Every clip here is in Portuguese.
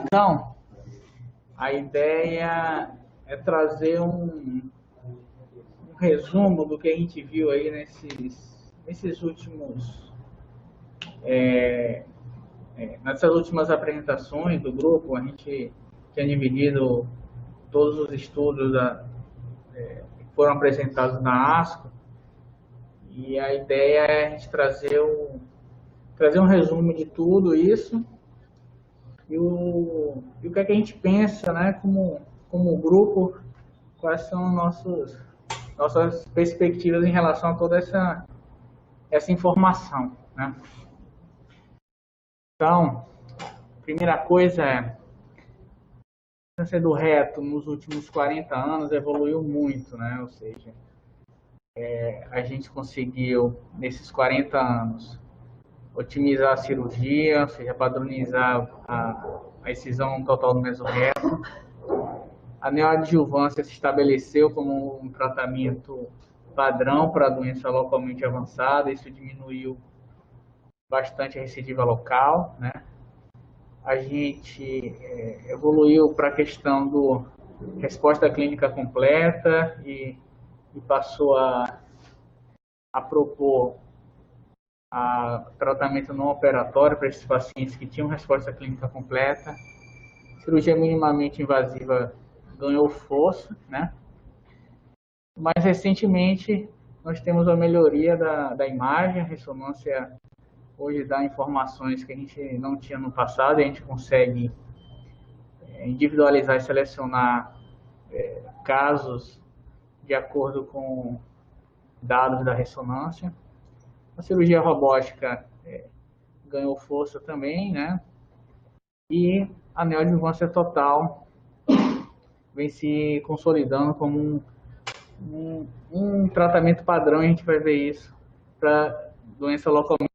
Então, a ideia é trazer um resumo do que a gente viu aí nesses últimos, nessas últimas apresentações do grupo. A gente tinha dividido todos os estudos que foram apresentados na ASCO, e a ideia é a gente trazer um resumo de tudo isso e o que é que a gente pensa, né, como grupo, quais são nossas perspectivas em relação a toda essa informação, né? Então, a primeira coisa é, a distância do reto nos últimos 40 anos evoluiu muito, né? Ou seja, a gente conseguiu, nesses 40 anos, otimizar a cirurgia, ou seja, padronizar a excisão total do mesorreto. A neoadjuvância se estabeleceu como um tratamento padrão para a doença localmente avançada. Isso diminuiu bastante a recidiva local, né? A gente evoluiu para a questão do resposta clínica completa e passou a propor tratamento não operatório para esses pacientes que tinham resposta clínica completa. Cirurgia minimamente invasiva ganhou força, né? Mais recentemente, nós temos a melhoria da imagem. A ressonância hoje dá informações que a gente não tinha no passado, e a gente consegue individualizar e selecionar casos de acordo com dados da ressonância. A cirurgia robótica ganhou força também, né? E a neoadjuvância total vem se consolidando como um tratamento padrão. A gente vai ver isso para doença localmente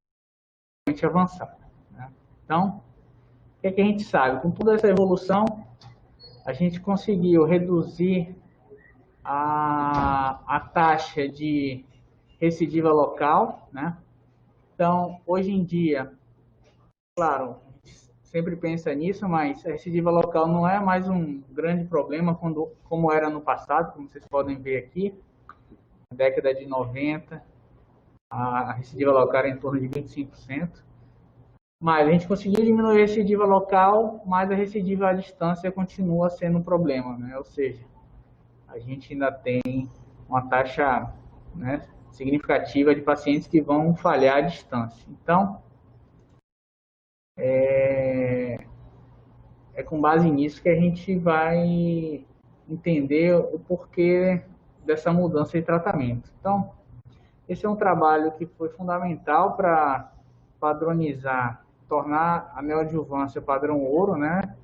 avançada, né? Então, o que é que a gente sabe? Com toda essa evolução, a gente conseguiu reduzir a taxa de recidiva local, né? Então, hoje em dia, claro, a gente sempre pensa nisso, mas a recidiva local não é mais um grande problema como era no passado, como vocês podem ver aqui. Na década de 90, a recidiva local era em torno de 25%. Mas a gente conseguiu diminuir a recidiva local, mas a recidiva à distância continua sendo um problema, né? Ou seja, a gente ainda tem uma taxa, né, significativa de pacientes que vão falhar à distância. Então, é com base nisso que a gente vai entender o porquê dessa mudança de tratamento. Então, esse é um trabalho que foi fundamental para padronizar, tornar a neoadjuvância padrão ouro, né?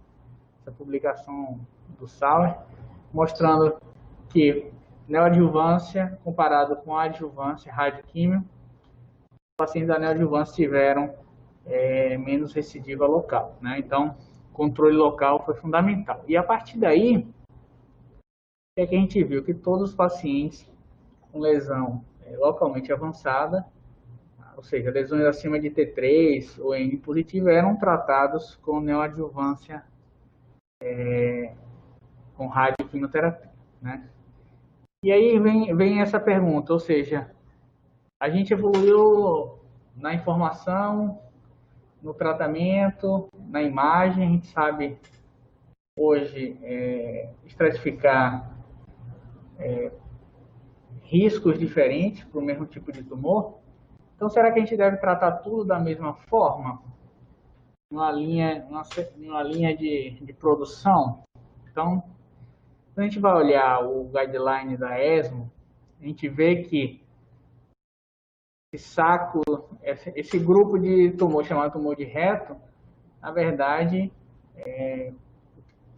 Essa publicação do Sauer, mostrando que neoadjuvância comparado com a adjuvância, radioquímio, os pacientes da neoadjuvância tiveram menos recidiva local, né? Então, controle local foi fundamental. E a partir daí, o que é que a gente viu? Que todos os pacientes com lesão localmente avançada, ou seja, lesões acima de T3 ou N positivo, eram tratados com neoadjuvância com radioquimioterapia, né? E aí vem essa pergunta, ou seja, a gente evoluiu na informação, no tratamento, na imagem. A gente sabe hoje estratificar riscos diferentes para o mesmo tipo de tumor. Então, será que a gente deve tratar tudo da mesma forma? Numa linha de produção? Então, quando a gente vai olhar o guideline da ESMO, a gente vê que esse grupo de tumor chamado tumor de reto, na verdade,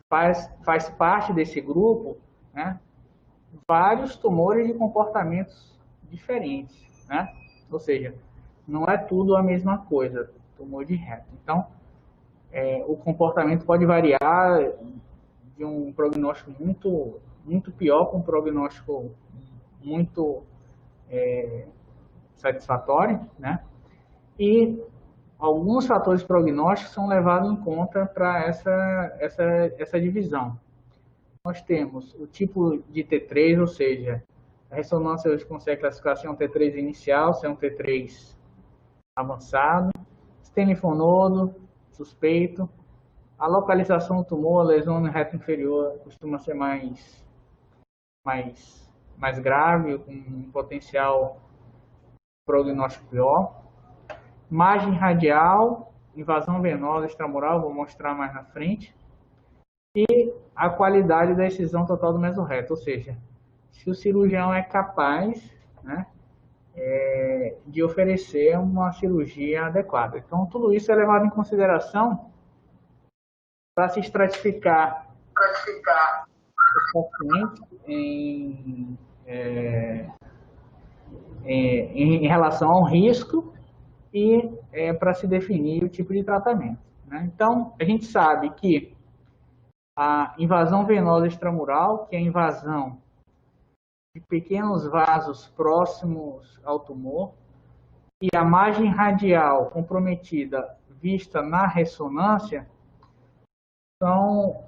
faz parte desse grupo, né, vários tumores de comportamentos diferentes, né? Ou seja, não é tudo a mesma coisa, tumor de reto. Então, o comportamento pode variar de um prognóstico muito pior para um prognóstico muito satisfatório, né? E alguns fatores prognósticos são levados em conta para essa divisão. Nós temos o tipo de T3, ou seja, a ressonância a gente consegue classificar se é um T3 inicial, se é um T3 avançado, sistema linfonodo, suspeito, a localização do tumor, a lesão no reto inferior costuma ser mais grave, com um potencial prognóstico pior. Margem radial, invasão venosa extramural, vou mostrar mais na frente. E a qualidade da excisão total do mesorreto, ou seja, se o cirurgião é capaz, né, de oferecer uma cirurgia adequada. Então, tudo isso é levado em consideração para se estratificar os pacientes em relação ao risco e para se definir o tipo de tratamento, né? Então, a gente sabe que a invasão venosa extramural, que é a invasão de pequenos vasos próximos ao tumor, e a margem radial comprometida vista na ressonância, são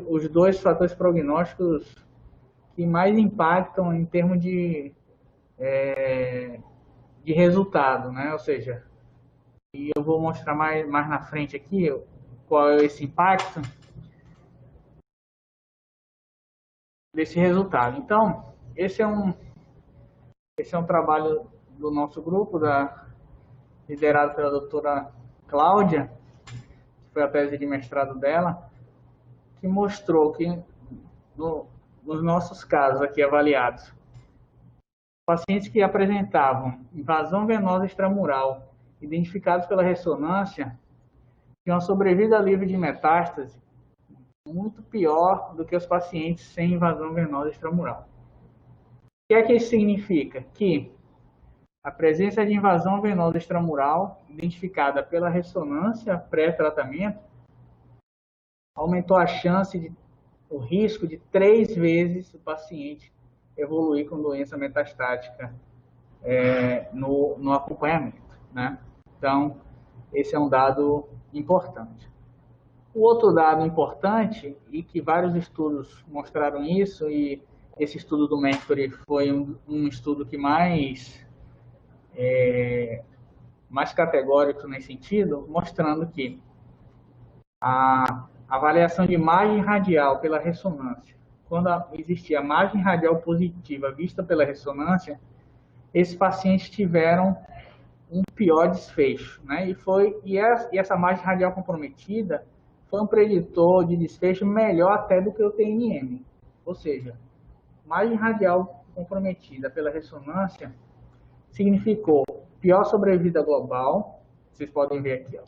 os dois fatores prognósticos que mais impactam em termos de resultado, né? Ou seja, e eu vou mostrar mais na frente aqui qual é esse impacto desse resultado. Então, esse é um trabalho do nosso grupo, liderado pela doutora Cláudia, que foi a tese de mestrado dela, que mostrou que nos nossos casos aqui avaliados, pacientes que apresentavam invasão venosa extramural, identificados pela ressonância, tinham uma sobrevida livre de metástase muito pior do que os pacientes sem invasão venosa extramural. O que é que isso significa? Que a presença de invasão venosa extramural, identificada pela ressonância pré-tratamento, aumentou a chance, o risco de 3 vezes o paciente evoluir com doença metastática no acompanhamento, né? Então, esse é um dado importante. O outro dado importante, e que vários estudos mostraram isso, e esse estudo do Mercury foi um estudo que mais categórico nesse sentido, mostrando que a avaliação de margem radial pela ressonância, quando existia margem radial positiva vista pela ressonância, esses pacientes tiveram um pior desfecho, né? E essa margem radial comprometida foi um preditor de desfecho melhor até do que o TNM. Ou seja, margem radial comprometida pela ressonância significou pior sobrevida global, vocês podem ver aqui, ó.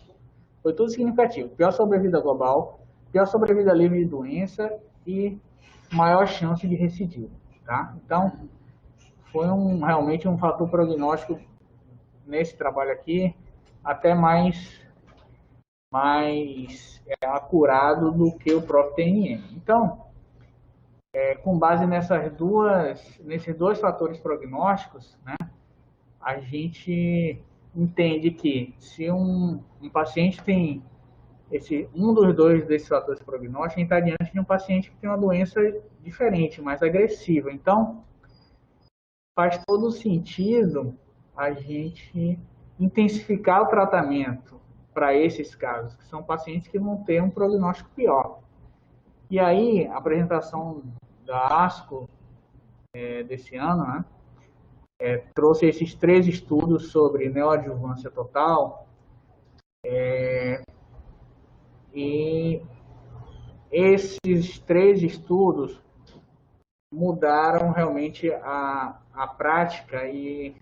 Foi tudo significativo, pior sobrevida global, pior sobrevida livre de doença e maior chance de recidiva, tá? Então, foi realmente um fator prognóstico nesse trabalho aqui, até mais acurado do que o próprio TNM. Então, com base nesses dois fatores prognósticos, né, a gente entende que se um paciente tem um dos dois desses fatores prognósticos, a gente está diante de um paciente que tem uma doença diferente, mais agressiva. Então, faz todo sentido a gente intensificar o tratamento para esses casos, que são pacientes que vão ter um prognóstico pior. E aí, a apresentação da ASCO desse ano, né, trouxe esses 3 estudos sobre neoadjuvância total, e esses 3 estudos mudaram realmente a prática e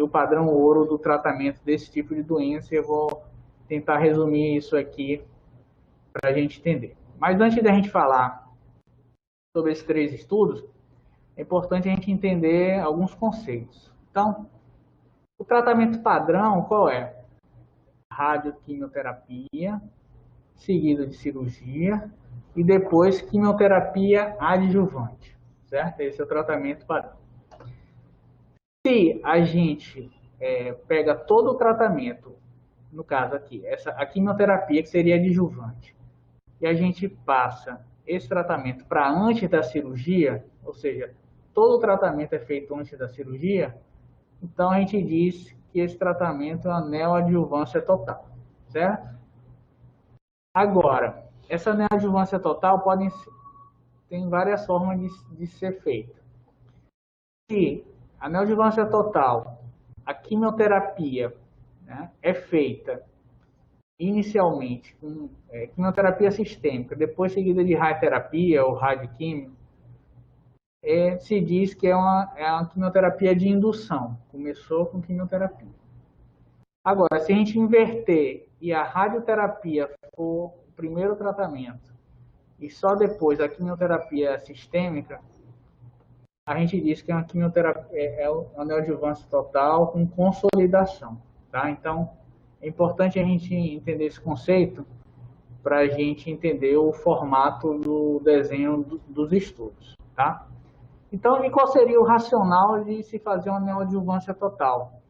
o padrão ouro do tratamento desse tipo de doença. Eu vou tentar resumir isso aqui para a gente entender. Mas antes da gente falar sobre esses 3 estudos, é importante a gente entender alguns conceitos. Então, o tratamento padrão qual é? Radioquimioterapia, seguido de cirurgia e depois quimioterapia adjuvante, certo? Esse é o tratamento padrão. Se a gente pega todo o tratamento, no caso aqui, a quimioterapia que seria adjuvante, e a gente passa esse tratamento para antes da cirurgia, ou seja, todo o tratamento é feito antes da cirurgia, então a gente diz que esse tratamento é uma neoadjuvância total, certo? Agora, essa neoadjuvância total tem várias formas de ser feita. Se a neoadjuvância total, a quimioterapia, né, é feita inicialmente com quimioterapia sistêmica, depois seguida de radioterapia ou radioquímio, se diz que é uma quimioterapia de indução. Começou com quimioterapia. Agora, se a gente inverter e a radioterapia for o primeiro tratamento e só depois a quimioterapia sistêmica, a gente diz que é uma quimioterapia, uma neoadjuvância total com consolidação. Tá? Então, é importante a gente entender esse conceito para a gente entender o formato do desenho dos estudos. Tá? Então, e qual seria o racional de se fazer uma neoadjuvância total?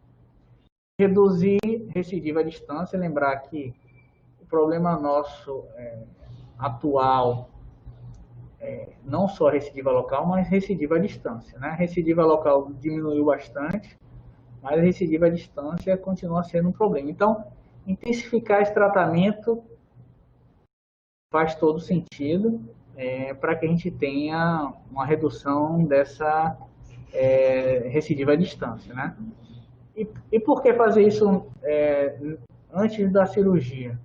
Reduzir recidiva à distância, lembrar que o problema nosso atual não só recidiva local, mas recidiva à distância. Né? Recidiva local diminuiu bastante, mas a recidiva à distância continua sendo um problema. Então, intensificar esse tratamento faz todo sentido para que a gente tenha uma redução dessa recidiva à distância. Né? E por que fazer isso antes da cirurgia?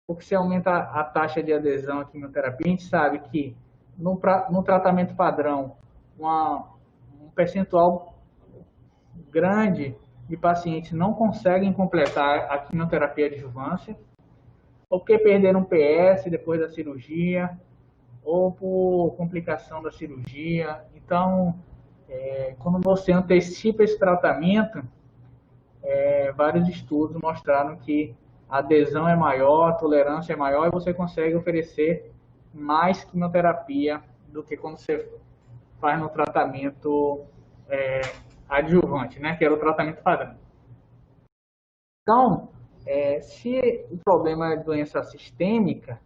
Porque se aumenta a taxa de adesão à quimioterapia, a gente sabe que no tratamento padrão, um percentual grande de pacientes não conseguem completar a quimioterapia adjuvância, ou porque perderam PS depois da cirurgia, ou por complicação da cirurgia. Então, quando você antecipa esse tratamento, vários estudos mostraram que a adesão é maior, a tolerância é maior e você consegue oferecer mais quimioterapia do que quando você faz no tratamento adjuvante, né, que era o tratamento padrão. Então, se o problema é doença sistêmica,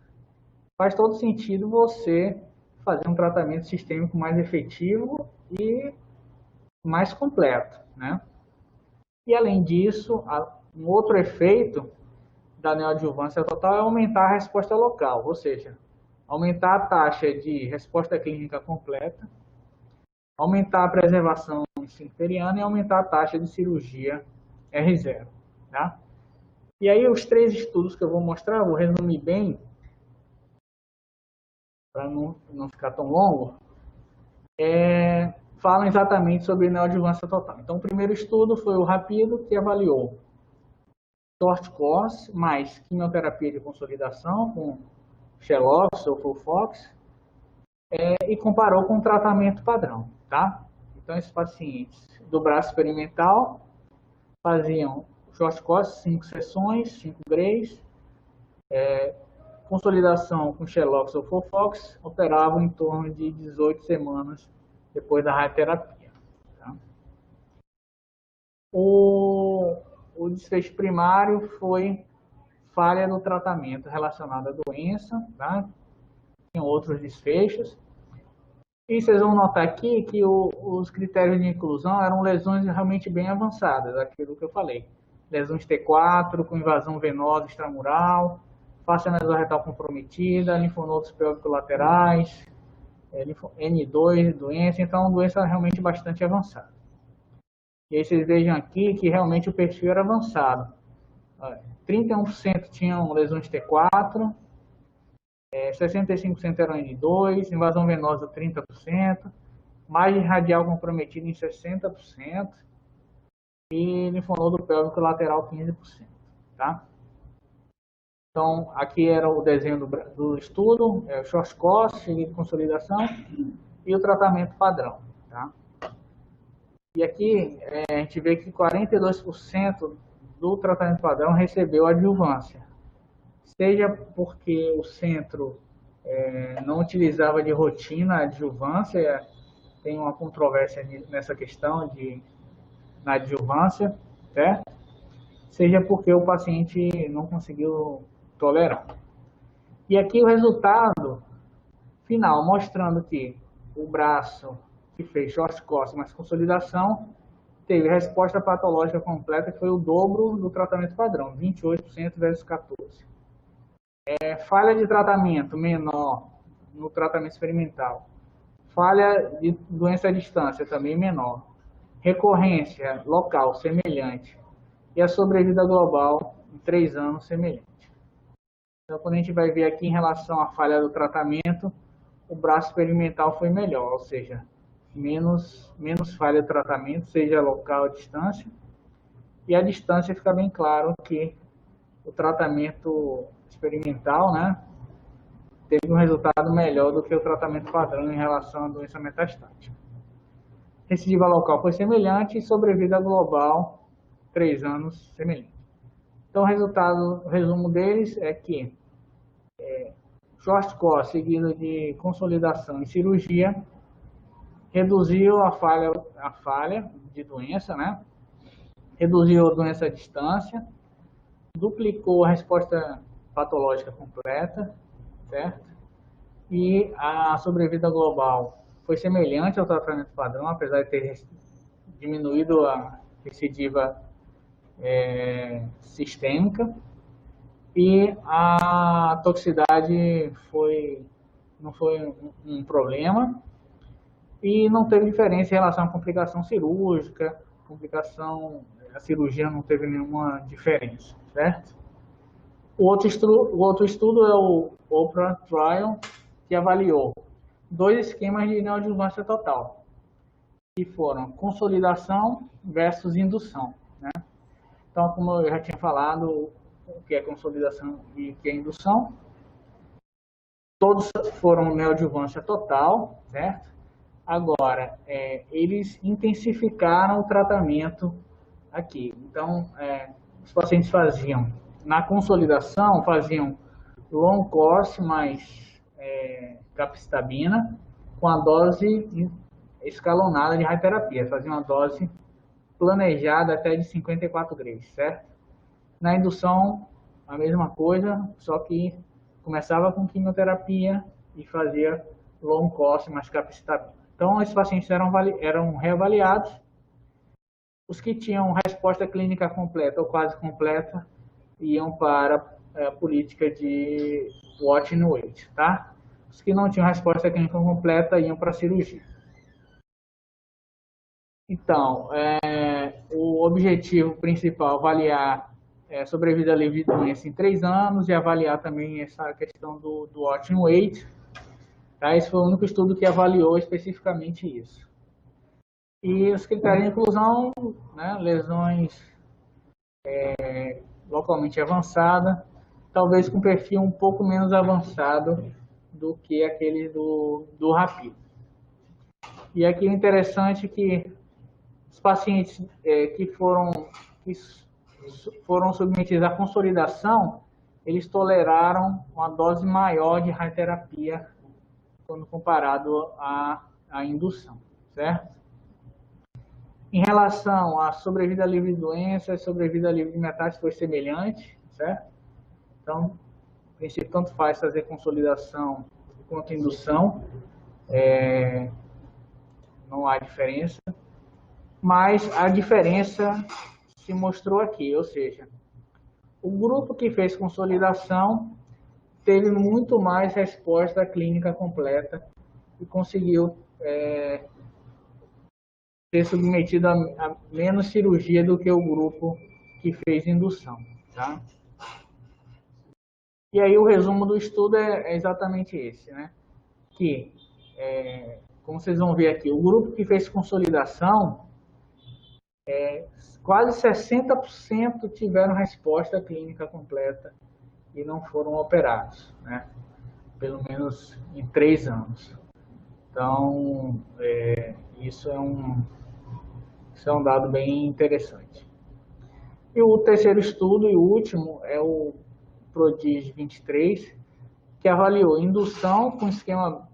faz todo sentido você fazer um tratamento sistêmico mais efetivo e mais completo, né? E além disso, um outro efeito da neoadjuvância total é aumentar a resposta local, ou seja, aumentar a taxa de resposta clínica completa, aumentar a preservação esfincteriana e aumentar a taxa de cirurgia R0. Tá? E aí os 3 estudos que eu vou mostrar, eu vou resumir bem, para não ficar tão longo, falam exatamente sobre neoadjuvância total. Então, o primeiro estudo foi o RAPIDO, que avaliou short course mais quimioterapia de consolidação com Xelox ou Fulfox e comparou com o tratamento padrão. Tá? Então, esses pacientes do braço experimental faziam short course 5 sessões, 5 grays, consolidação com Xelox ou Fulfox, operavam em torno de 18 semanas depois da radioterapia. Tá? O desfecho primário foi falha no tratamento relacionado à doença, tá? Tem outros desfechos. E vocês vão notar aqui que os critérios de inclusão eram lesões realmente bem avançadas, aquilo que eu falei. Lesões T4, com invasão venosa extramural, face nasoretal comprometida, linfonodos pélvicos laterais, N2, doença, então doença realmente bastante avançada. E aí vocês vejam aqui que realmente o perfil era avançado. 31% tinham lesões T4, 65% eram N2, invasão venosa 30%, margem radial comprometida em 60% e linfonodo pélvico lateral 15%. Tá? Então, aqui era o desenho do estudo, o short course, de consolidação e o tratamento padrão. Tá? E aqui a gente vê que 42% do tratamento padrão recebeu adjuvância. Seja porque o centro não utilizava de rotina a adjuvância, tem uma controvérsia nessa questão de na adjuvância, certo? Seja porque o paciente não conseguiu tolerar. E aqui o resultado final, mostrando que o braço que fez short course mais consolidação teve resposta patológica completa, que foi o dobro do tratamento padrão, 28% versus 14%. Falha de tratamento menor no tratamento experimental. Falha de doença à distância também menor. Recorrência local semelhante. E a sobrevida global em 3 anos semelhante. Então, quando a gente vai ver aqui em relação à falha do tratamento, o braço experimental foi melhor, ou seja, menos falha de tratamento, seja local ou distância. E a distância fica bem claro que o tratamento experimental, né, teve um resultado melhor do que o tratamento padrão em relação à doença metastática. Recidiva local foi semelhante e sobrevida global, 3 anos semelhante. Então, o resumo deles é que short course seguido de consolidação e cirurgia reduziu a falha de doença, né? Reduziu a doença à distância, duplicou a resposta patológica completa, certo? E a sobrevida global foi semelhante ao tratamento padrão, apesar de ter diminuído a recidiva sistêmica. E a toxicidade não foi um problema e não teve diferença em relação à complicação cirúrgica, a cirurgia não teve nenhuma diferença, certo? O outro estudo é o OPRA Trial, que avaliou 2 esquemas de neoadjuvância total, que foram consolidação versus indução, né? Então, como eu já tinha falado, o que é consolidação e o que é indução, todos foram neoadjuvância total, certo? Agora, eles intensificaram o tratamento aqui. Então, os pacientes na consolidação, faziam long course mais capecitabina com a dose escalonada de radioterapia. Faziam uma dose planejada até de 54 graus, certo? Na indução, a mesma coisa, só que começava com quimioterapia e fazia long course mais capecitabina. Então, esses pacientes eram reavaliados. Os que tinham resposta clínica completa ou quase completa iam para a política de watch and wait, tá? Os que não tinham resposta clínica completa iam para a cirurgia. Então, o objetivo principal, avaliar sobrevida livre de doença em 3 anos e avaliar também essa questão do watch and wait. Tá? Esse foi o único estudo que avaliou especificamente isso. E os critérios de inclusão, né, lesões localmente avançadas, talvez com perfil um pouco menos avançado do que aquele do RAPID. E aqui é interessante que os pacientes que foram submetidos à consolidação, eles toleraram uma dose maior de radioterapia quando comparado à indução, certo? Em relação à sobrevida livre de doença e sobrevida livre de metástase foi semelhante, certo? Então, a princípio, tanto faz fazer consolidação quanto indução, não há diferença, mas a diferença se mostrou aqui, ou seja, o grupo que fez consolidação teve muito mais resposta clínica completa e conseguiu ser submetido a menos cirurgia do que o grupo que fez indução, tá? E aí o resumo do estudo é exatamente esse, né? Que, como vocês vão ver aqui, o grupo que fez consolidação, quase 60% tiveram resposta clínica completa e não foram operados, né? Pelo menos em 3 anos. Então, isso é um dado bem interessante. E o terceiro estudo e o último é o PRODIGE 23, que avaliou indução com esquema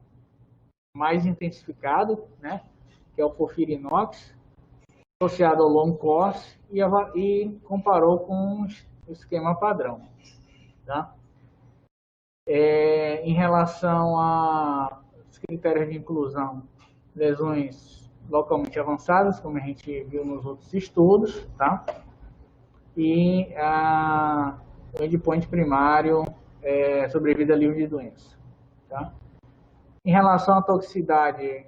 mais intensificado, né, que é o FOLFIRINOX, associado ao long course e comparou com o esquema padrão. Tá? Em relação aos critérios de inclusão, lesões localmente avançadas, como a gente viu nos outros estudos, tá? E o endpoint primário é sobrevida livre de doença. Tá? Em relação à toxicidade,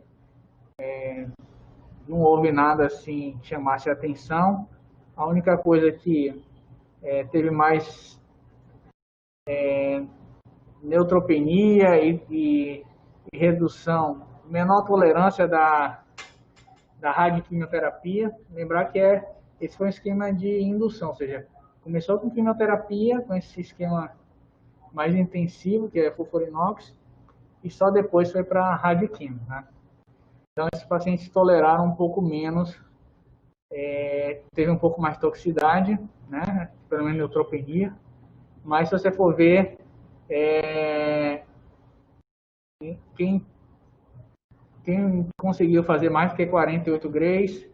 não houve nada assim que chamasse a atenção. A única coisa que teve mais neutropenia e redução, menor tolerância da radioquimioterapia. Lembrar que esse foi um esquema de indução, ou seja, começou com quimioterapia, com esse esquema mais intensivo, que é FOLFIRINOX, e só depois foi para radioquimio, né? Então, esses pacientes toleraram um pouco menos, teve um pouco mais de toxicidade, né? Pelo menos neutropenia, mas se você for ver, quem conseguiu fazer mais do que 48 grays,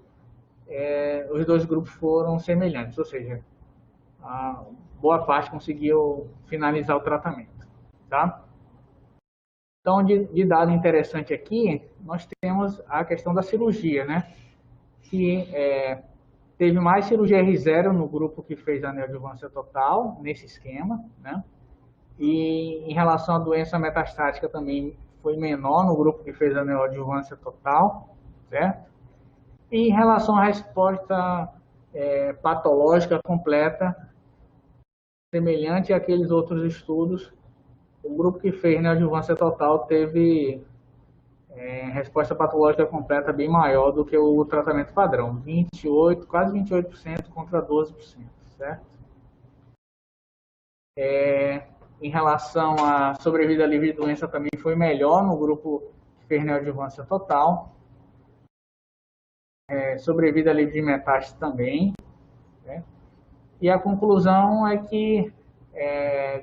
os dois grupos foram semelhantes, ou seja, a boa parte conseguiu finalizar o tratamento. Tá? Então, de dado interessante aqui, nós temos a questão da cirurgia, né? Que teve mais cirurgia R0 no grupo que fez a neoadjuvância total, nesse esquema, né? E em relação à doença metastática também foi menor no grupo que fez a neoadjuvância total, certo? E em relação à resposta patológica completa, semelhante àqueles outros estudos, o grupo que fez neoadjuvância total teve resposta patológica completa bem maior do que o tratamento padrão, 28, quase 28% contra 12%, certo? Em relação à sobrevida livre de doença também foi melhor no grupo que fez neoadjuvância total. Sobrevida livre de metástase também. Né? E a conclusão é que,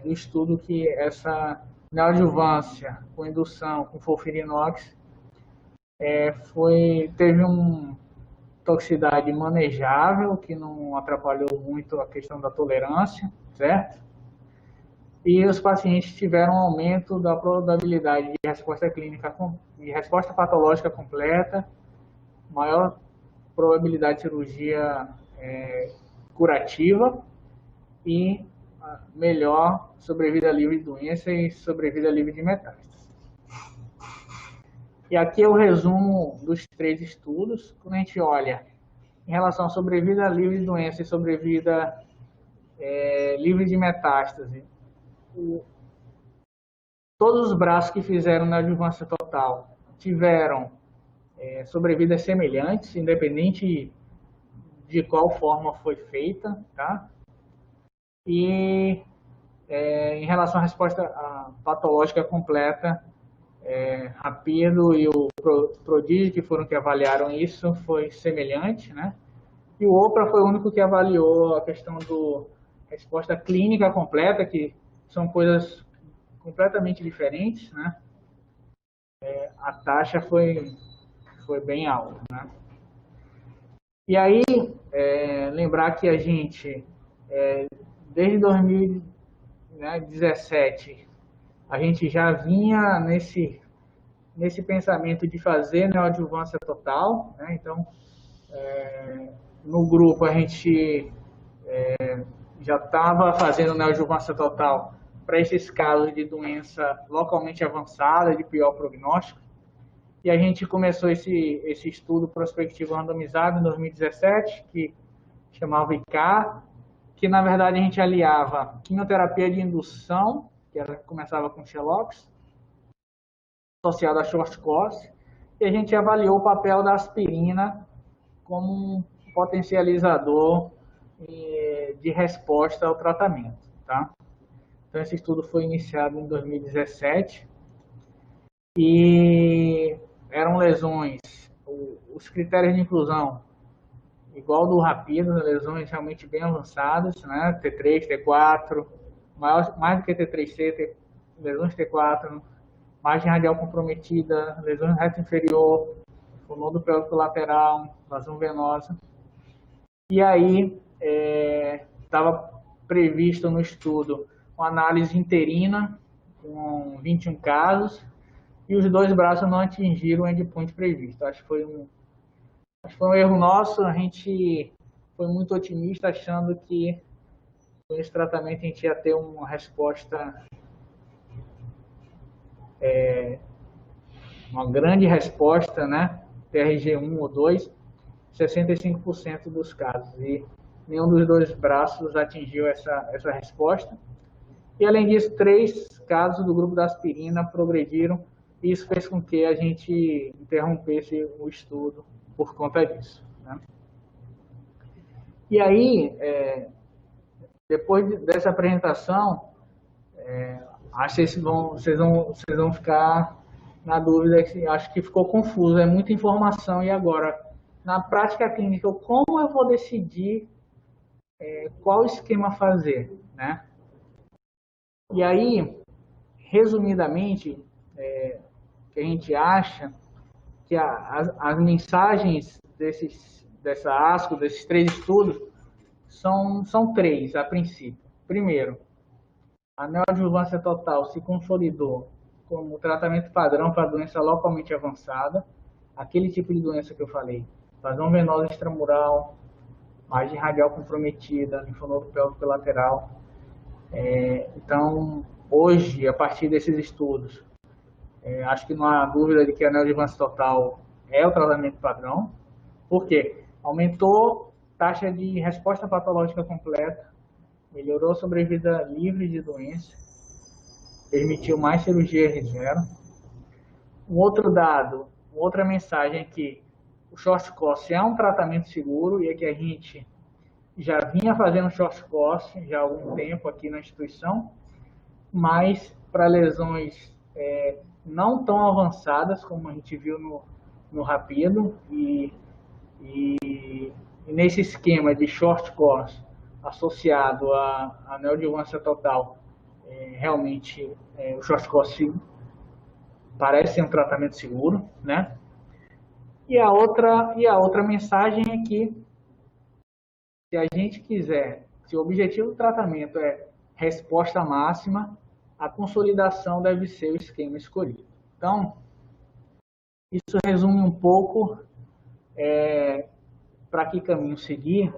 do estudo, que essa neoadjuvância com indução com FOLFIRINOX teve uma toxicidade manejável, que não atrapalhou muito a questão da tolerância, certo? E os pacientes tiveram um aumento da probabilidade de resposta clínica, de resposta patológica completa, maior probabilidade de cirurgia curativa e melhor sobrevida livre de doença e sobrevida livre de metástase. E aqui é o resumo dos 3 estudos. Quando a gente olha em relação à sobrevida livre de doença e sobrevida livre de metástase, todos os braços que fizeram na adjuvância total tiveram sobrevidas semelhantes, independente de qual forma foi feita, tá? E em relação à resposta patológica completa, Rapido e o Prodigi, que foram que avaliaram isso, foi semelhante, né? E o OPRA foi o único que avaliou a questão do resposta clínica completa, que são coisas completamente diferentes, né? A taxa foi bem alta, né? E aí, lembrar que a gente, desde 2017, a gente já vinha nesse pensamento de fazer neoadjuvância total, né? Então, no grupo a gente já estava fazendo neoadjuvância total para esses casos de doença localmente avançada, de pior prognóstico. E a gente começou esse estudo prospectivo randomizado em 2017, que chamava ICAR, que na verdade a gente aliava quimioterapia de indução, que começava com Xelox, associada a short course, e a gente avaliou o papel da aspirina como um potencializador de resposta ao tratamento. Tá? Então esse estudo foi iniciado em 2017 e eram lesões, os critérios de inclusão, igual do Rapido, lesões realmente bem avançadas, né? T3, T4, mais do que T3C, lesões T4, margem radial comprometida, lesões no reto inferior, o nodo pélvico lateral, invasão venosa. E aí estava previsto no estudo uma análise interina com 21 casos e os 2 braços não atingiram o endpoint previsto. Acho que foi um erro nosso, a gente foi muito otimista achando que com esse tratamento a gente ia ter uma resposta, uma grande resposta, né? TRG1 ou 2, 65% dos casos. E nenhum dos 2 braços atingiu essa resposta. E, além disso, 3 casos do grupo da aspirina progrediram. E isso fez com que a gente interrompesse o estudo por conta disso, né? E aí, depois dessa apresentação, acho que vocês vão ficar na dúvida, que acho que ficou confuso, é muita informação. E agora, na prática clínica, como eu vou decidir qual esquema fazer, né? E aí, resumidamente, que a gente acha que as mensagens dessa ASCO, desses 3 estudos, são 3 a princípio. Primeiro, a neoadjuvância total se consolidou como tratamento padrão para doença localmente avançada, aquele tipo de doença que eu falei, invasão venosa extramural, margem radial comprometida, linfonodo pélvico lateral. Então, hoje, a partir desses estudos, acho que não há dúvida de que a neoadjuvância total é o tratamento padrão. Por quê? Aumentou a taxa de resposta patológica completa, melhorou a sobrevida livre de doença, permitiu mais cirurgia R0. Um outro dado, outra mensagem é que o short course é um tratamento seguro e é que a gente já vinha fazendo short course já há algum tempo aqui na instituição, mas para lesões não tão avançadas como a gente viu no Rapido e nesse esquema de short course associado à neoadjuvância total, realmente o short course parece ser um tratamento seguro, né? E a outra mensagem é que se a gente quiser, se o objetivo do tratamento é resposta máxima, a consolidação deve ser o esquema escolhido. Então, isso resume um pouco para que caminho seguir.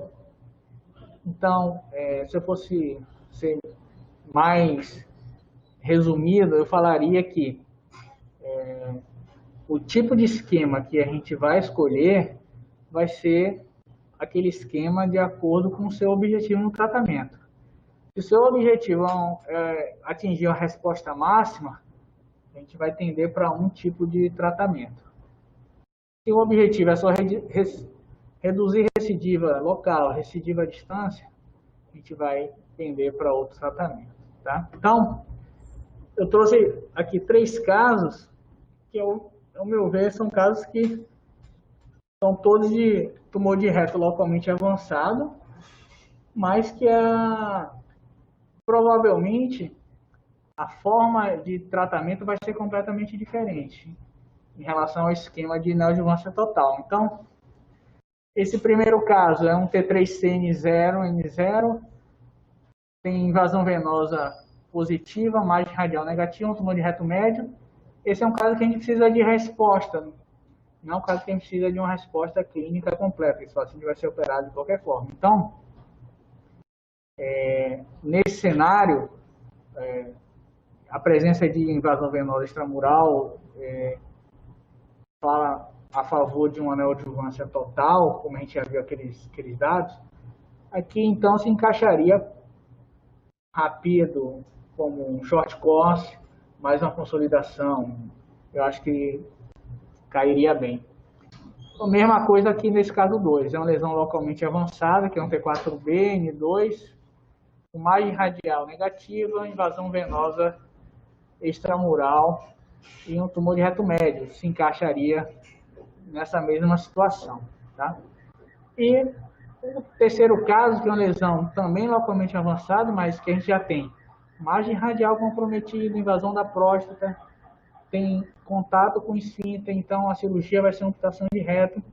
Então, se eu fosse ser mais resumido, eu falaria que o tipo de esquema que a gente vai escolher vai ser aquele esquema de acordo com o seu objetivo no tratamento. Se o seu objetivo é atingir a resposta máxima, a gente vai tender para um tipo de tratamento. Se o objetivo é só reduzir recidiva local, recidiva à distância, a gente vai tender para outro tratamento, tá? Então, eu trouxe aqui 3 casos que, ao meu ver, são casos que são todos de tumor de reto localmente avançado, mas que provavelmente a forma de tratamento vai ser completamente diferente em relação ao esquema de neoadjuvância total. Então, esse primeiro caso é um T3C-N0, tem invasão venosa positiva, margem radial negativa, um tumor de reto médio. Esse é um caso que a gente precisa de resposta, não é um caso que a gente precisa de uma resposta clínica completa, esse paciente vai ser operado de qualquer forma. Então, nesse cenário, a presença de invasão venosa extramural fala a favor de uma neoadjuvância total, como a gente já viu aqueles dados. Aqui, então, se encaixaria Rapido como um short course, mais uma consolidação. Eu acho que cairia bem. A mesma coisa aqui nesse caso 2. É uma lesão localmente avançada, que é um T4B, N2, com margem radial negativa, invasão venosa extramural e um tumor de reto médio. Se encaixaria nessa mesma situação, tá? E o terceiro caso, que é uma lesão também localmente avançada, mas que a gente já tem margem radial comprometida, invasão da próstata, tem contato com o esfíncter, então a cirurgia vai ser uma amputação de reto.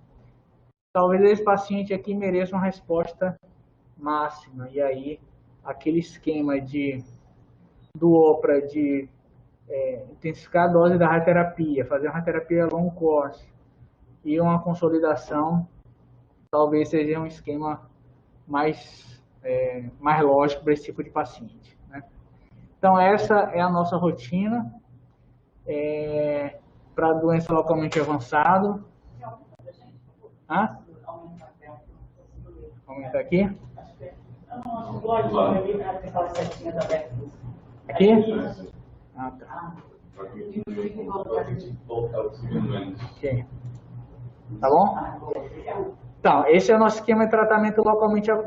talvez esse paciente aqui mereça uma resposta máxima. E aí, aquele esquema do OPRA de intensificar a dose da radioterapia, fazer uma radioterapia long course e uma consolidação, talvez seja um esquema mais lógico para esse tipo de paciente, né? Então, essa é a nossa rotina para doença localmente avançada. Aumentar aqui? Aqui? Ah, tá. Ok. Tá bom? Então, esse é o nosso esquema de tratamento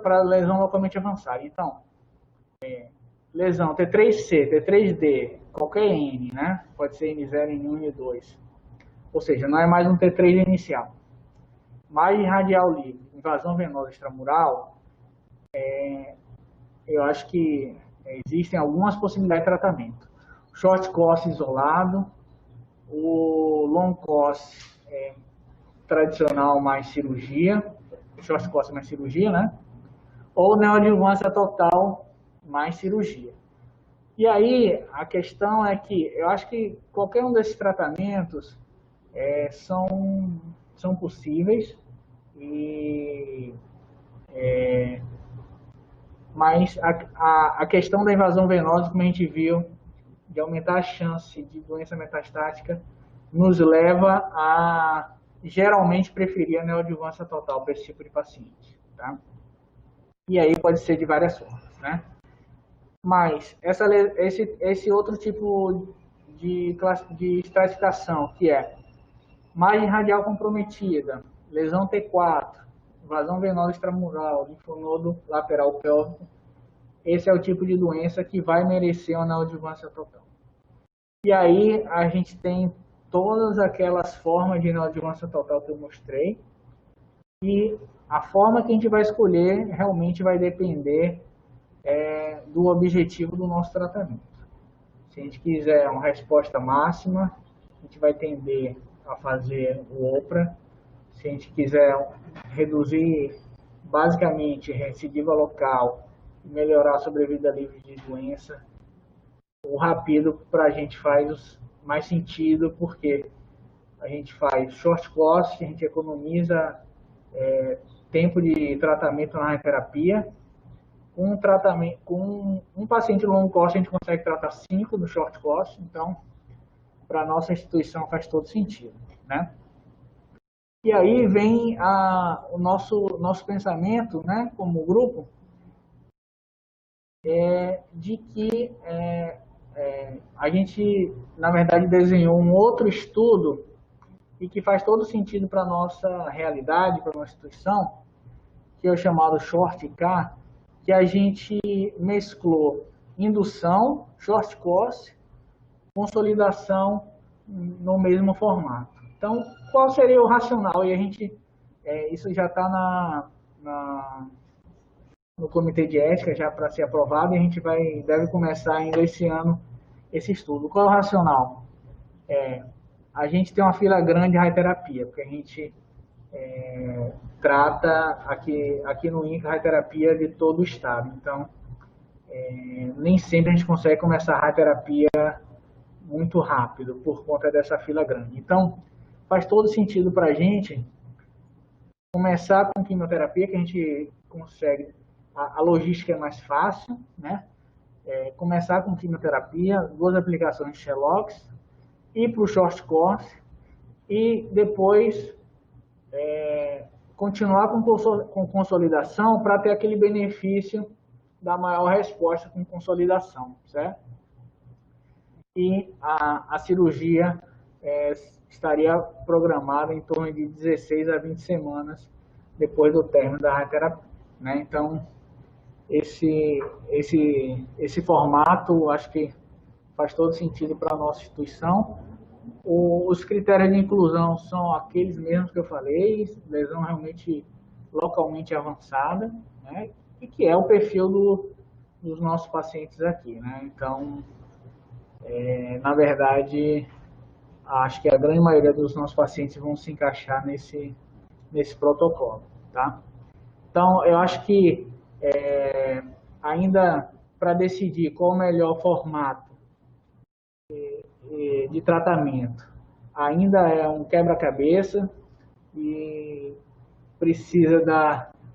para lesão localmente avançada. Então, lesão T3C, T3D, qualquer N, né? Pode ser N0, N1, N2. Ou seja, não é mais um T3 inicial. Margem radial livre, invasão venosa extramural, eu acho que existem algumas possibilidades de tratamento. Short course isolado, o long course tradicional mais cirurgia, short course mais cirurgia, né? Ou neoadjuvância total mais cirurgia. E aí, a questão é que eu acho que qualquer um desses tratamentos são possíveis, mas a questão da invasão venosa, como a gente viu, de aumentar a chance de doença metastática, nos leva a geralmente preferir a neoadjuvância total para esse tipo de paciente, tá? E aí pode ser de várias formas, né? Mas esse outro tipo de estratificação, que é margem radial comprometida, lesão T4, invasão venosa extramural, linfonodo lateral pélvico, esse é o tipo de doença que vai merecer uma neoadjuvância total. E aí a gente tem todas aquelas formas de neoadjuvância total que eu mostrei, e a forma que a gente vai escolher realmente vai depender do objetivo do nosso tratamento. Se a gente quiser uma resposta máxima, a gente vai tender a fazer o OPRA. Se a gente quiser reduzir basicamente recidiva local e melhorar a sobrevida livre de doença, o rápido para a gente faz mais sentido, porque a gente faz short course, a gente economiza tempo de tratamento na radioterapia. Com um paciente long course, a gente consegue tratar 5 no short course, então, para a nossa instituição faz todo sentido, né? E aí vem o nosso pensamento, né, como grupo, de que a gente, na verdade, desenhou um outro estudo e que faz todo sentido para a nossa realidade, para a nossa instituição, que é o chamado SHORT-K, que a gente mesclou indução, short course, consolidação no mesmo formato. Então, qual seria o racional? E a gente, isso já está no comitê de ética já para ser aprovado, e a gente deve começar ainda esse ano esse estudo. Qual é o racional? A gente tem uma fila grande de radioterapia, porque a gente trata aqui no INCA a radioterapia de todo o estado. Então, nem sempre a gente consegue começar a radioterapia muito rápido por conta dessa fila grande. Então, faz todo sentido para a gente começar com quimioterapia, que a gente consegue, a logística é mais fácil, né? Começar com quimioterapia, 2 aplicações de Xelox, ir para o short course e depois continuar com consolidação para ter aquele benefício da maior resposta com consolidação, certo? E a cirurgia estaria programada em torno de 16 a 20 semanas depois do término da radioterapia, né? Então, esse formato, acho que faz todo sentido para a nossa instituição. Os critérios de inclusão são aqueles mesmos que eu falei, lesão realmente localmente avançada, né? E que é o perfil dos nossos pacientes aqui, né? Então, na verdade, acho que a grande maioria dos nossos pacientes vão se encaixar nesse nesse protocolo, tá? Então, eu acho que ainda para decidir qual o melhor formato de tratamento, ainda é um quebra-cabeça e precisa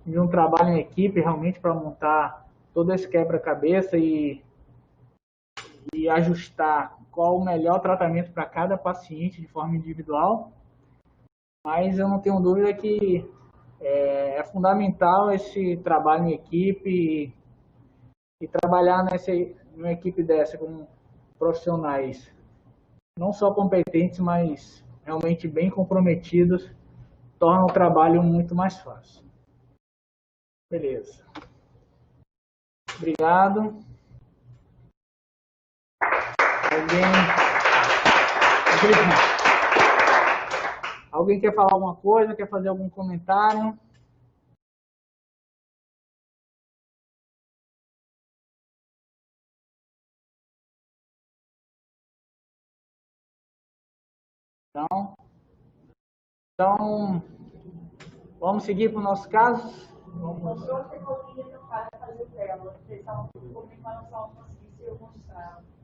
de um trabalho em equipe realmente para montar todo esse quebra-cabeça e ajustar qual o melhor tratamento para cada paciente de forma individual. Mas eu não tenho dúvida que é fundamental esse trabalho em equipe e trabalhar numa equipe dessa com profissionais não só competentes, mas realmente bem comprometidos, torna o trabalho muito mais fácil. Beleza. Obrigado. Alguém quer falar alguma coisa? Quer fazer algum comentário? Não? Então, vamos seguir para o nosso caso? Vamos.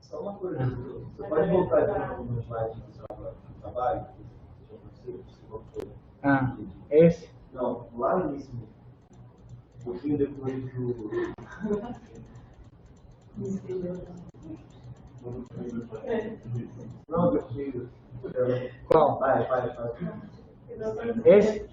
Só uma coisa, você pode voltar de novo no slide do seu trabalho? Esse? Não, lá no início, um pouquinho depois do... Não, meu filho. Qual? Vai. Esse?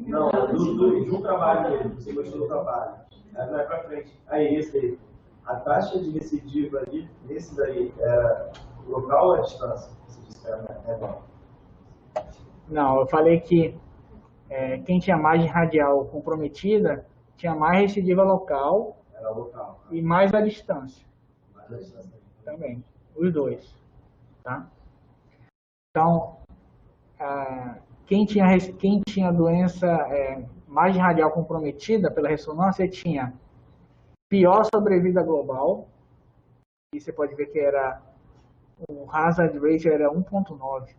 Não, do trabalho mesmo, você gostou do trabalho. Aí vai pra frente. Aí, esse aí. A taxa de recidiva ali, nesse daí, era local ou à distância? Você disse que era menor. Não, eu falei que quem tinha margem radial comprometida tinha mais recidiva local, Era local. E mais à distância. Mais à distância. Também, os dois. Tá? Então, quem tinha doença margem radial comprometida pela ressonância tinha pior sobrevida global, e você pode ver que o hazard ratio era 1.9.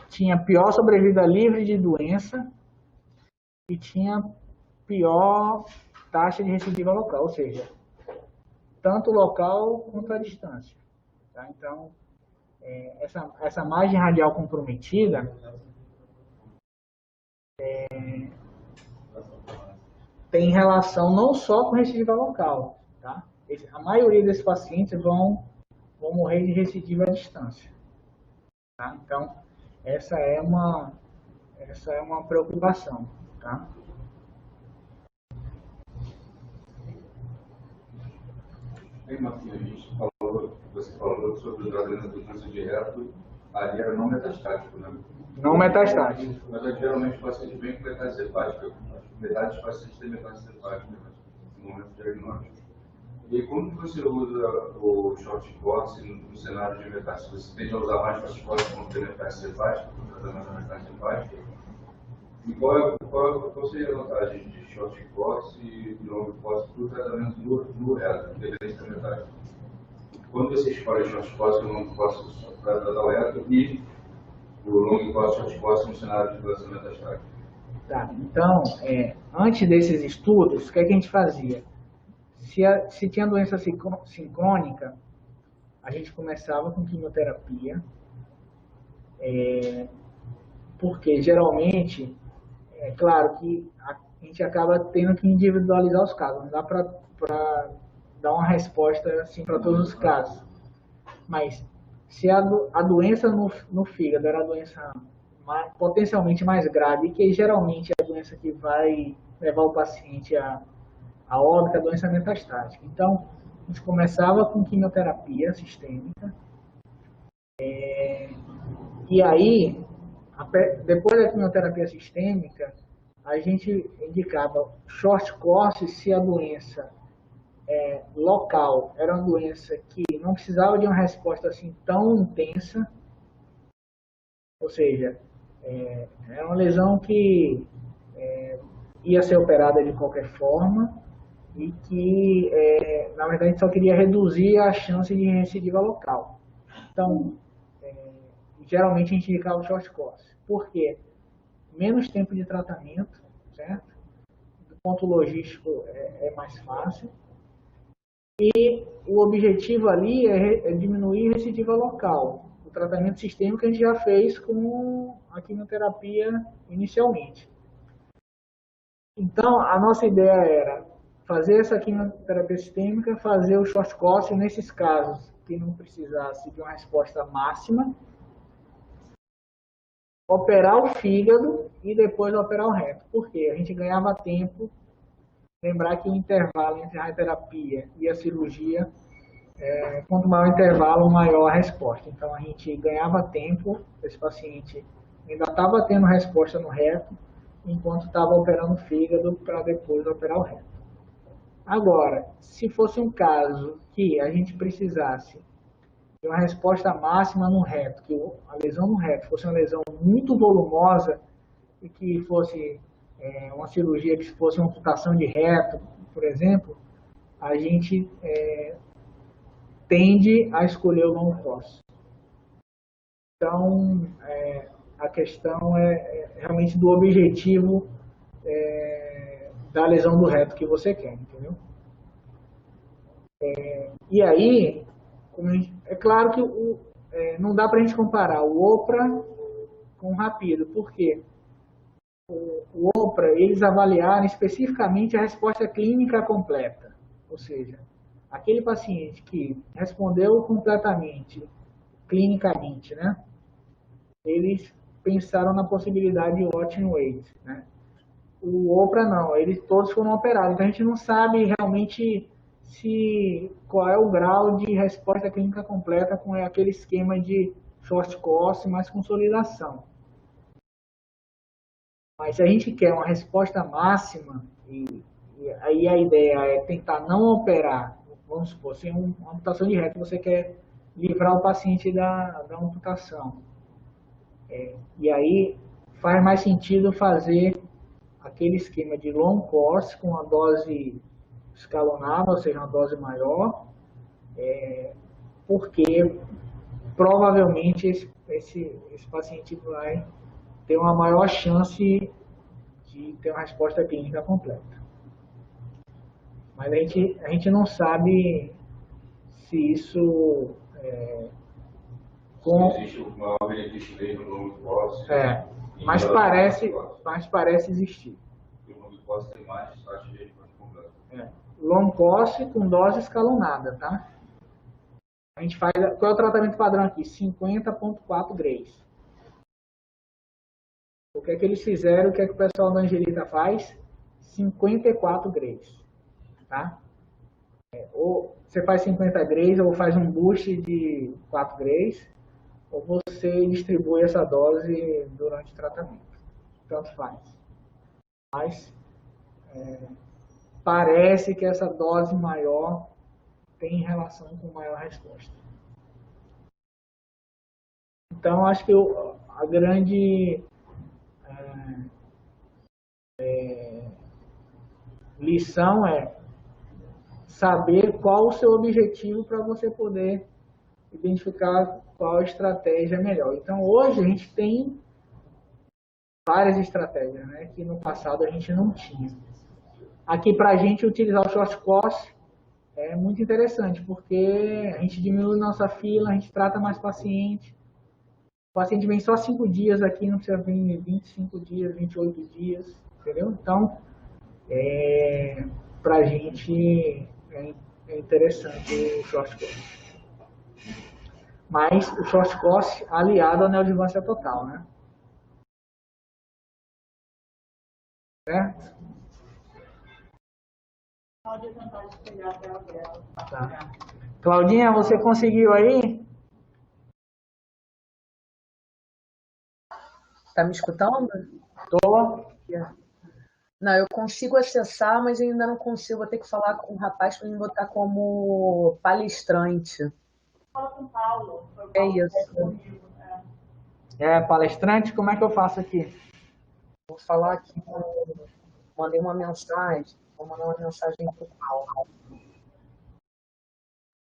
Tinha pior sobrevida livre de doença e tinha pior taxa de recidiva local, ou seja, tanto local quanto à distância. Tá? Então, essa margem radial comprometida tem relação não só com recidiva local. Tá? A maioria desses pacientes vão morrer de recidiva à distância. Tá? Então, essa é uma preocupação. Tá? Você falou sobre o tratamento do câncer direto, ali era não metastático, né? Não metastático. Mas geralmente o paciente vem com metástase hepática. Metade dos pacientes têm metástase hepática no momento diagnóstico. E como você usa o short course no cenário de metástase? Você tende a usar mais short course quando tem metástase hepática, no tratamento da metástase hepática? E qual seria a vantagem de short course e long course para o tratamento do reto, independente da metástase? Quando você escolhe short course e long course para tratar o reto e o long course short course no cenário de doença metastática? Tá, então, antes desses estudos, o que a gente fazia? Se tinha doença sincrônica, a gente começava com quimioterapia, porque geralmente, é claro que a gente acaba tendo que individualizar os casos, não dá para dar uma resposta assim para todos os casos. Mas se a doença no fígado era a doença potencialmente mais grave, que geralmente é a doença que vai levar o paciente a óbito, a doença metastática. Então, a gente começava com quimioterapia sistêmica, e aí, depois da quimioterapia sistêmica, a gente indicava short course se a doença local era uma doença que não precisava de uma resposta assim tão intensa, ou seja, é uma lesão que ia ser operada de qualquer forma e que, na verdade, a gente só queria reduzir a chance de recidiva local. Então, geralmente a gente indicava o short course. Por quê? menos tempo de tratamento, certo? Do ponto logístico é mais fácil. E o objetivo ali é diminuir a recidiva local. O tratamento sistêmico a gente já fez com a quimioterapia inicialmente. Então, a nossa ideia era fazer essa quimioterapia sistêmica, fazer o short course nesses casos que não precisasse de uma resposta máxima, operar o fígado e depois operar o reto. Por quê? A gente ganhava tempo. Lembrar que o intervalo entre a radioterapia e a cirurgia, quanto maior o intervalo, maior a resposta. Então, a gente ganhava tempo, esse paciente ainda estava tendo resposta no reto, enquanto estava operando o fígado para depois operar o reto. Agora, se fosse um caso que a gente precisasse de uma resposta máxima no reto, que a lesão no reto fosse uma lesão muito volumosa e que fosse uma cirurgia que fosse uma amputação de reto, por exemplo, a gente tende a escolher o long course. Então, a questão é realmente do objetivo da lesão do reto que você quer, entendeu? E aí, é claro que não dá para a gente comparar o OPRA com o Rapido, por quê? O OPRA, eles avaliaram especificamente a resposta clínica completa, ou seja, aquele paciente que respondeu completamente, clinicamente, né? Eles pensaram na possibilidade de watching wait, né? O OPRA não, eles todos foram operados, então a gente não sabe realmente qual é o grau de resposta clínica completa com aquele esquema de short course mais consolidação. Mas se a gente quer uma resposta máxima, e aí a ideia é tentar não operar, vamos supor, se uma amputação de reto, você quer livrar o paciente da amputação. E aí faz mais sentido fazer aquele esquema de long course com a dose escalonada, ou seja, uma dose maior, porque provavelmente esse paciente vai ter uma maior chance de ter uma resposta clínica completa. Mas a gente não sabe se isso existe o maior benefício dele no longo course. Mas parece existir. O longo course tem mais taxa de resposta completa. Long course com dose escalonada, tá? A gente faz, qual é o tratamento padrão aqui? 50,4 grays. O que é que eles fizeram? O que é que o pessoal da Angelita faz? 54 grays, tá? Ou você faz 50 grays, ou faz um boost de 4 grays, ou você distribui essa dose durante o tratamento. Tanto faz. Mas parece que essa dose maior tem relação com maior resposta. Então, acho que a grande lição é saber qual o seu objetivo para você poder identificar qual estratégia é melhor. Então, hoje a gente tem várias estratégias, né, que no passado a gente não tinha. Aqui, para a gente utilizar o short course é muito interessante, porque a gente diminui nossa fila, a gente trata mais paciente. O paciente vem só 5 dias aqui, não precisa vir 25 dias, 28 dias, entendeu? Então, para a gente é interessante o short course. Mas o short course aliado à neoadjuvância total, né? Certo? Pode tentar espelhar a tela dela. Tá. Claudinha, você conseguiu aí? Tá me escutando? Tô. Não, eu consigo acessar, mas ainda não consigo. Vou ter que falar com o rapaz para me botar como palestrante. Fala com o Paulo. É isso. Palestrante, como é que eu faço aqui? Vou falar aqui. Mandei uma mensagem. Vou mandar uma mensagem para o Paulo.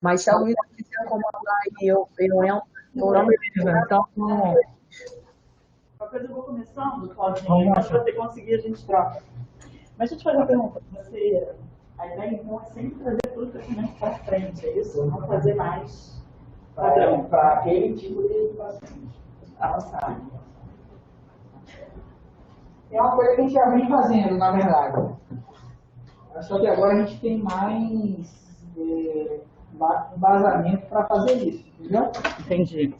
Mas se a Luísa quiser comandar aí, eu entro. Então, beleza. Então, Qualquer coisa eu vou começando sozinho, mas se você conseguir a gente troca. Mas deixa eu te fazer uma pergunta. A ideia então é sempre trazer todo o crescimento para frente, é isso? Não fazer mais padrão. Para aquele tipo de paciente. Avançar. É uma coisa que a gente já vem fazendo, na verdade. Só que agora a gente tem mais embasamento para fazer isso, entendeu? Entendi.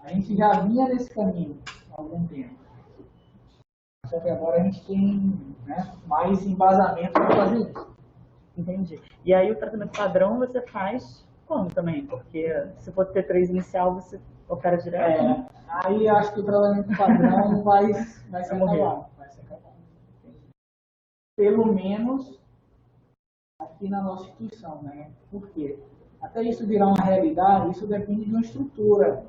A gente já vinha nesse caminho há algum tempo. Só que agora a gente tem, né, mais embasamento para fazer isso. Entendi. E aí o tratamento padrão você faz como também? Porque se for T3 inicial, você opera direto? Né? Aí acho que o tratamento padrão vai ser acabado. Vai ser acabado. Pelo menos aqui na nossa instituição, né? Por quê? Até isso virar uma realidade, isso depende de uma estrutura.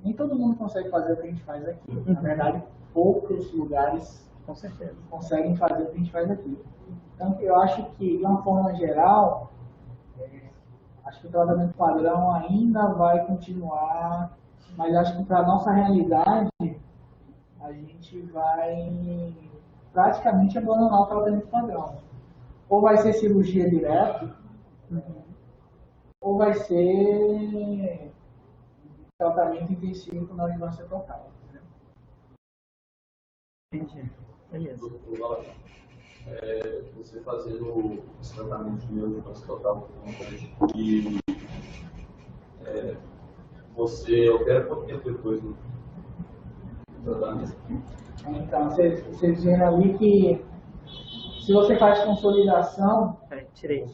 Nem todo mundo consegue fazer o que a gente faz aqui. Na verdade, poucos lugares Com certeza. conseguem fazer o que a gente faz aqui. Então, eu acho que, de uma forma geral, acho que o tratamento padrão ainda vai continuar, mas acho que para a nossa realidade, a gente vai praticamente abandonar o tratamento padrão. Ou vai ser cirurgia direto, ou vai ser tratamento intensivo na vigilância total. Entendi. Beleza. Doutor, você fazendo esse tratamento de vigilância total e você opera quanto tempo depois do tratamento? Então, vocês veem ali que se você faz consolidação, Peraí, tirei.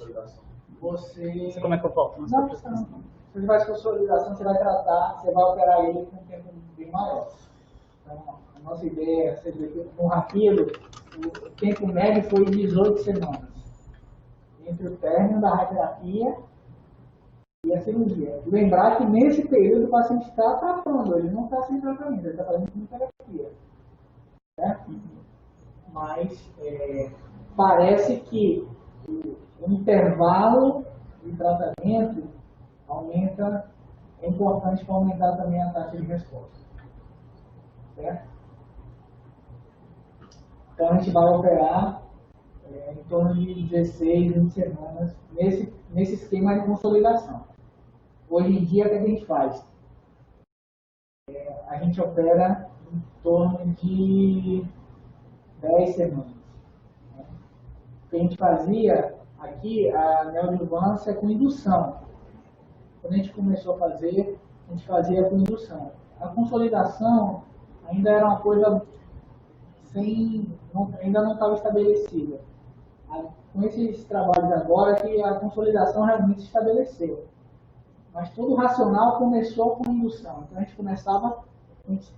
você... Como é que eu volto? Não, não. Se você faz consolidação, você vai tratar, você vai operar ele com um tempo bem maior. Então, a nossa ideia, você vê que com o Rapilo, o tempo médio foi 18 semanas. Entre o término da radioterapia e a cirurgia. Lembrar que nesse período o paciente está tratando, ele não está sem tratamento, ele está fazendo quimioterapia. Certo? Mas parece que o intervalo de tratamento aumenta, é importante para aumentar também a taxa de resposta. Certo? Então a gente vai operar em torno de 16, 20 semanas nesse esquema de consolidação. Hoje em dia, o que a gente faz? A gente opera em torno de 10 semanas. O que a gente fazia aqui, a neoadjuvância com indução. Quando a gente começou a fazer, a gente fazia com indução. A consolidação ainda era uma coisa ainda não estava estabelecida. Com esses trabalhos agora que a consolidação realmente se estabeleceu. Mas todo o racional começou com indução. Então a gente começava, a gente